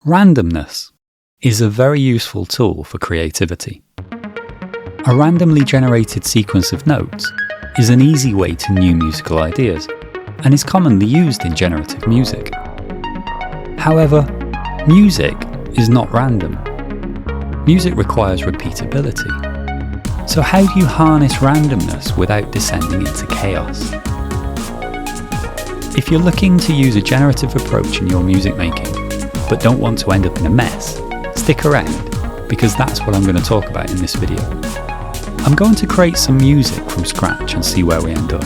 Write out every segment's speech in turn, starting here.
Randomness is a very useful tool for creativity. A randomly generated sequence of notes is an easy way to new musical ideas and is commonly used in generative music. However, music is not random. Music requires repeatability. So how do you harness randomness without descending into chaos? If you're looking to use a generative approach in your music making, but don't want to end up in a mess, stick around, because that's what I'm going to talk about in this video. I'm going to create some music from scratch and see where we end up.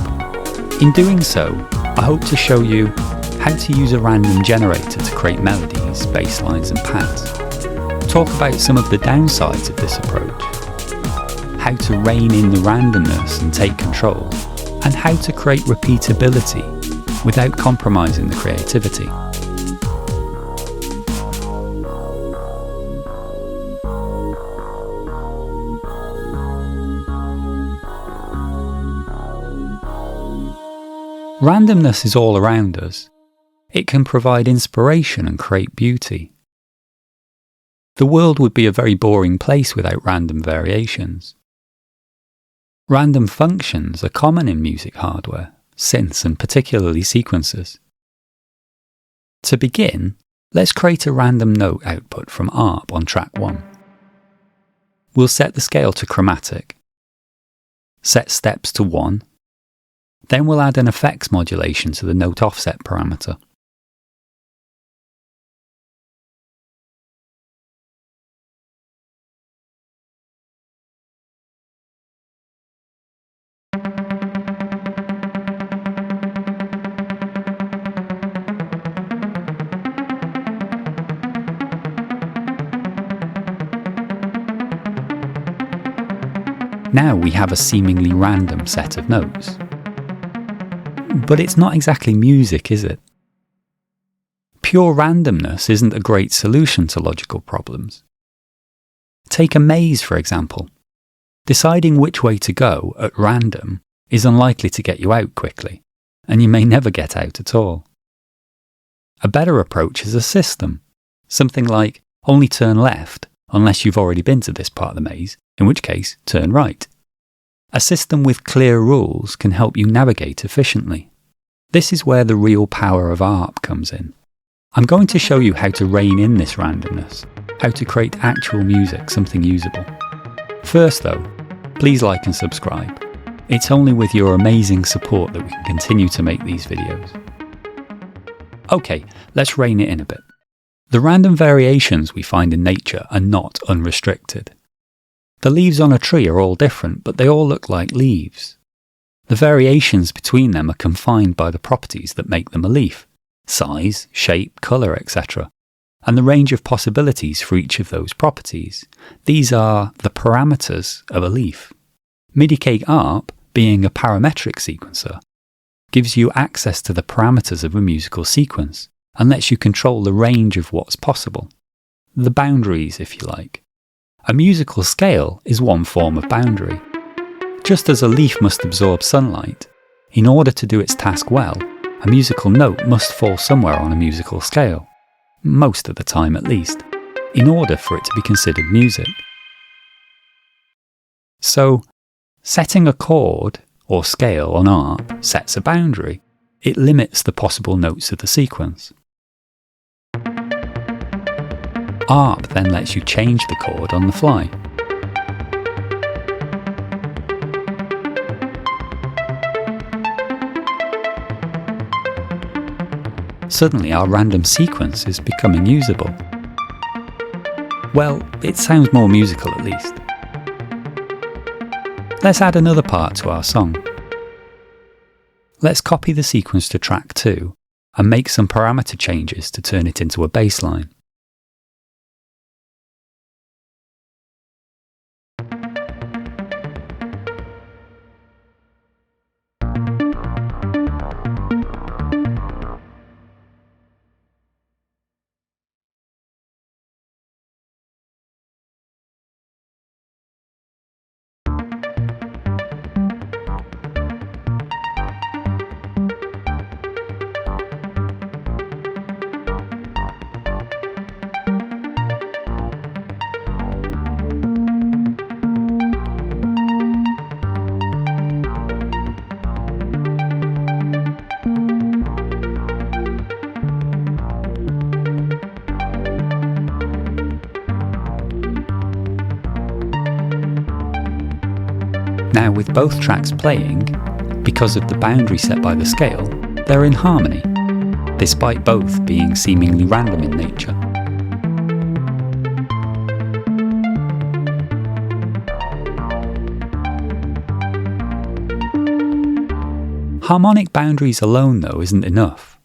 In doing so, I hope to show you how to use a random generator to create melodies, bass lines and pads. Talk about some of the downsides of this approach, how to rein in the randomness and take control, and how to create repeatability without compromising the creativity. Randomness is all around us. It can provide inspiration and create beauty. The world would be a very boring place without random variations. Random functions are common in music hardware, synths and particularly sequencers. To begin, let's create a random note output from ARP on track 1. We'll set the scale to chromatic, set steps to 1, then we'll add an effects modulation to the note offset parameter. Now we have a seemingly random set of notes. But it's not exactly music, is it? Pure randomness isn't a great solution to logical problems. Take a maze, for example. Deciding which way to go at random is unlikely to get you out quickly, and you may never get out at all. A better approach is a system, something like only turn left unless you've already been to this part of the maze, in which case turn right. A system with clear rules can help you navigate efficiently. This is where the real power of ARP comes in. I'm going to show you how to rein in this randomness, how to create actual music, something usable. First though, please like and subscribe. It's only with your amazing support that we can continue to make these videos. Okay, let's rein it in a bit. The random variations we find in nature are not unrestricted. The leaves on a tree are all different, but they all look like leaves. The variations between them are confined by the properties that make them a leaf: size, shape, colour, etc. and the range of possibilities for each of those properties. These are the parameters of a leaf. MIDI ARP, being a parametric sequencer, gives you access to the parameters of a musical sequence and lets you control the range of what's possible. The boundaries, if you like. A musical scale is one form of boundary. Just as a leaf must absorb sunlight, in order to do its task well, a musical note must fall somewhere on a musical scale, most of the time at least, in order for it to be considered music. So, setting a chord or scale on ARP sets a boundary. It limits the possible notes of the sequence. ARP then lets you change the chord on the fly. Suddenly our random sequence is becoming usable. Well, it sounds more musical at least. Let's add another part to our song. Let's copy the sequence to track 2 and make some parameter changes to turn it into a bass line. Now, with both tracks playing, because of the boundary set by the scale, they're in harmony, despite both being seemingly random in nature. Harmonic boundaries alone, though, isn't enough.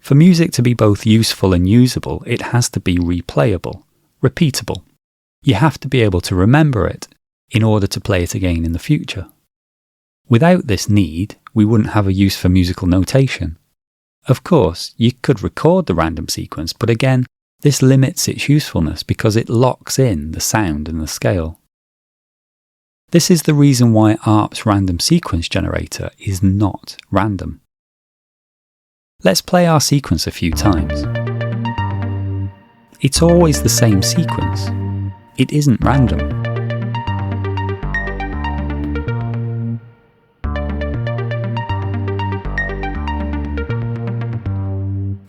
For music to be both useful and usable, it has to be replayable, repeatable. You have to be able to remember it in order to play it again in the future. Without this need, we wouldn't have a use for musical notation. Of course, you could record the random sequence, but again, this limits its usefulness because it locks in the sound and the scale. This is the reason why ARP's random sequence generator is not random. Let's play our sequence a few times. It's always the same sequence. It isn't random.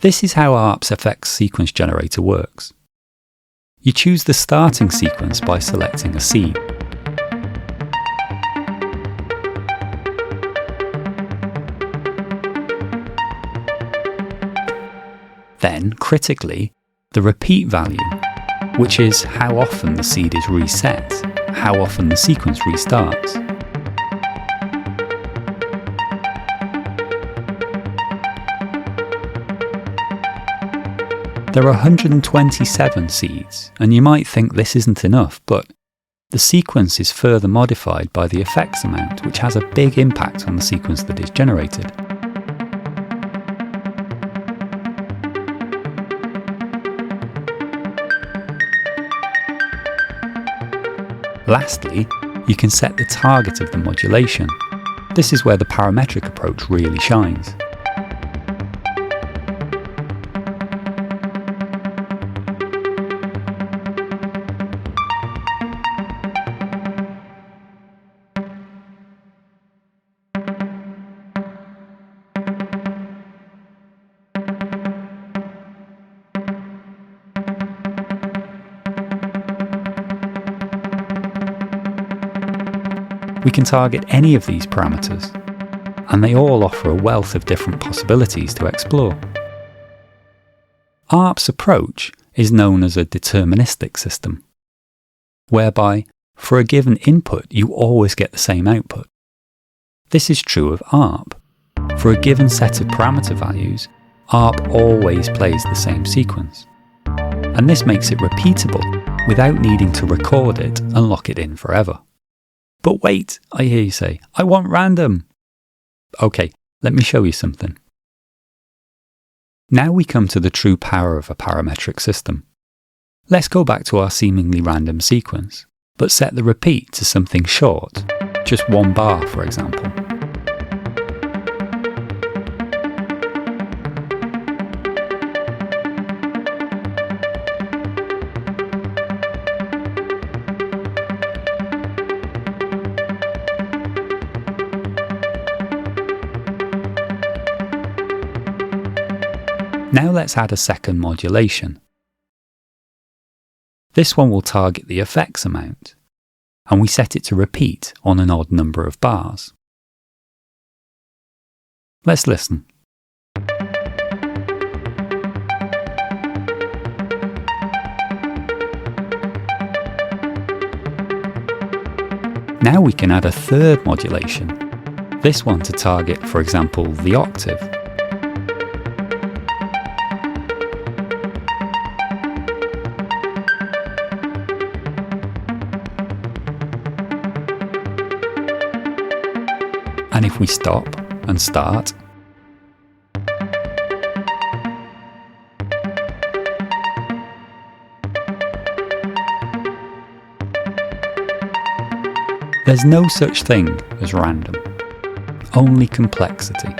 This is how ARP's effects sequence generator works. You choose the starting sequence by selecting a seed. Then, critically, the repeat value, which is how often the seed is reset, how often the sequence restarts. There are 127 seeds, and you might think this isn't enough, but the sequence is further modified by the effects amount, which has a big impact on the sequence that is generated. Lastly, you can set the target of the modulation. This is where the parametric approach really shines. We can target any of these parameters, and they all offer a wealth of different possibilities to explore. ARP's approach is known as a deterministic system, whereby for a given input you always get the same output. This is true of ARP. For a given set of parameter values, ARP always plays the same sequence. And this makes it repeatable without needing to record it and lock it in forever. But wait, I hear you say, I want random. Okay, let me show you something. Now we come to the true power of a parametric system. Let's go back to our seemingly random sequence, but set the repeat to something short, just 1 bar for example. Now let's add a second modulation. This one will target the effects amount, and we set it to repeat on an odd number of bars. Let's listen. Now we can add a third modulation, this one to target, for example, the octave. And if we stop and start, there's no such thing as random, only complexity.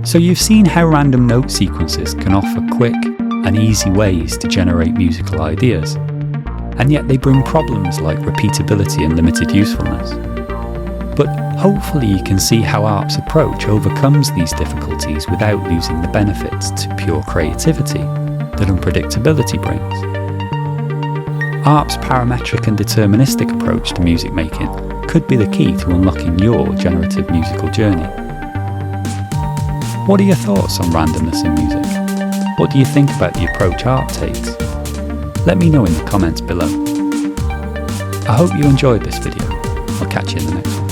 So you've seen how random note sequences can offer quick and easy ways to generate musical ideas. And yet they bring problems like repeatability and limited usefulness. But hopefully you can see how ARP's approach overcomes these difficulties without losing the benefits to pure creativity that unpredictability brings. ARP's parametric and deterministic approach to music making could be the key to unlocking your generative musical journey. What are your thoughts on randomness in music? What do you think about the approach ARP takes? Let me know in the comments below. I hope you enjoyed this video. I'll catch you in the next one.